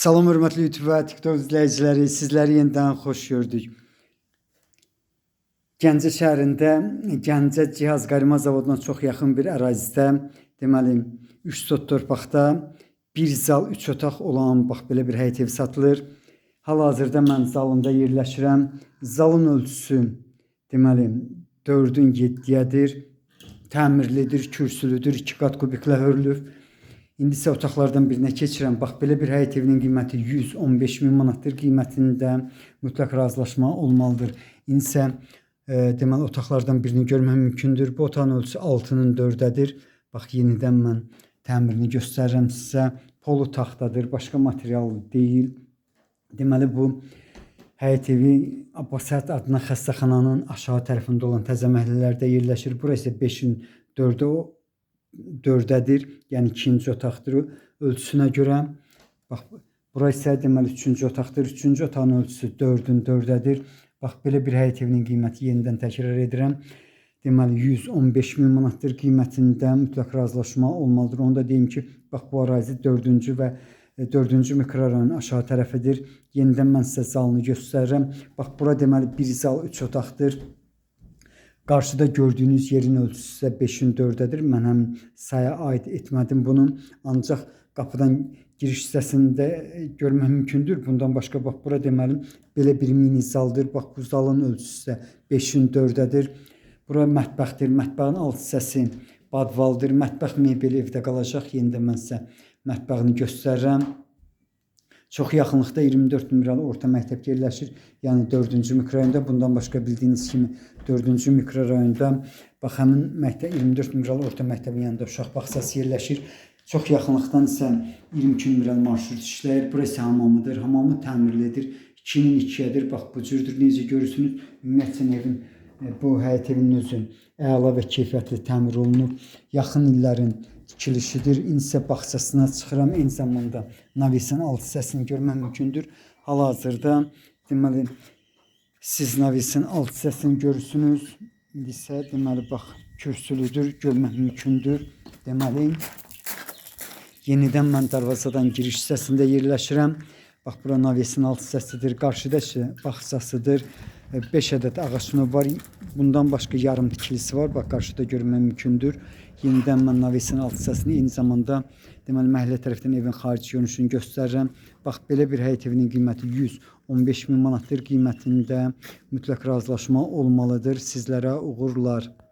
Salam hörmətli YouTube və TikTok izləyiciləri, sizləri yenidən xoş gördük. Gəncə şəhərində Gəncə Cihaz Qarima Zavoduna çox yaxın bir ərazidə, deməli 3 sot torpaqda 1 zal 3 otaq olan bax belə bir həyət ev satılır. Hal-hazırda mən zalında yerləşirəm. Zalın ölçüsü deməli 4-ün 7-yədir. Təmirlidir, kürsülüdür, 2 qat kubiklə hörülüb. İndi isə otaqlardan birinə keçirəm. Bax, belə bir həyət evinin qiyməti 115 min manatdır. Qiymətində mütləq razılaşma olmalıdır. İndi isə deməli otaqlardan birini görmək mümkündür. Bu otağın ölçüsü 6-nın 4-dədir. Bax, yenidən mən təmirini göstərirəm sizə. Polu taxtadır, başqa material deyil. Deməli bu həyət evi Abbasət adına xəstəxananın aşağı tərəfində olan təzə məhəllələrdə yerləşir. Burası 5-in 4-dədir. Yəni ikinci otaqdır ölçüsünə görə. Bax, burası isə deməli 3-cü otaqdır. 3-cü otağın ölçüsü 4-ün 4-dədir. Bax, belə bir həyət evinin qiyməti yenidən təkrar edirəm. Deməli 115 min manatdır. Qiymətində mütləq razılaşma olmalıdır. Onu da deyim ki, bax bu ərazi 4-cü və 4-cü mikrorayonun aşağı tərəfidir. Yenidən mən sizə zalını göstərirəm. Bax, bura deməli 1 zal 3 otaqdır. Qarşıda gördüyünüz yerin ölçüsü isə 5-in 4-dədir. Mən həm saya aid etmədim bunu. Ancaq qapıdan giriş hissəsində görmək mümkündür. Bundan başqa bax, bura deməli belə bir mini zaldır. Bax, bu zalın ölçüsü isə 5-in 4-dədir. Bura mətbəxdir. Mətbəxin alt hissəsi badvaldır. Mətbəx mebeli evdə qalacaq. Yenidən mən sizə mətbəxini göstərirəm. Çox yaxınlıqda 24 nömrəli orta məktəb yerləşir. Yəni 4-cü mikrorayonda. Bundan başqa bildiyiniz kimi 4-cü mikrorayonda bax həmin məktəb 24 nömrəli orta məktəbin yanında uşaq bağçası yerləşir. Çox yaxınlıqdan isə 22 nömrəli marşrut işləyir. Burası hamamıdır. Hamamı təmirlidir. 2-nin 2-yədir. Bax bu cürdür. Necə görürsünüz? Ümumiyyətlə evin bu həyət evinin özü əla və keyfiyyətli təmir olunub. Yaxın illərin tikilişidir. İndi isə bağçasına çıxıram. Eyni zamanda navesin alt hissəsini görmək mümkündür. Hal-hazırda deməli siz navesin alt hissəsini görürsünüz. İndi isə deməli bax kürsülüdür. Görmək mümkündür. Deməli yenidən mən darvazadan giriş hissəsində yerləşirəm. Bax bura navesin alt hissəsidir. Qarşıda isə bağçasıdır. 5 ədəd ağac növü var. Bundan başqa yarım tikilisi var. Bax qarşıda görmək mümkündür. Yenidən mən navesin alt hissəsini eyni zamanda deməli məhəllə tərəfdən evin xarici görünüşünü göstərirəm. Bax belə bir həyət evinin qiyməti 115 min manatdır. Qiymətində mütləq razılaşma olmalıdır. Sizlərə uğurlar.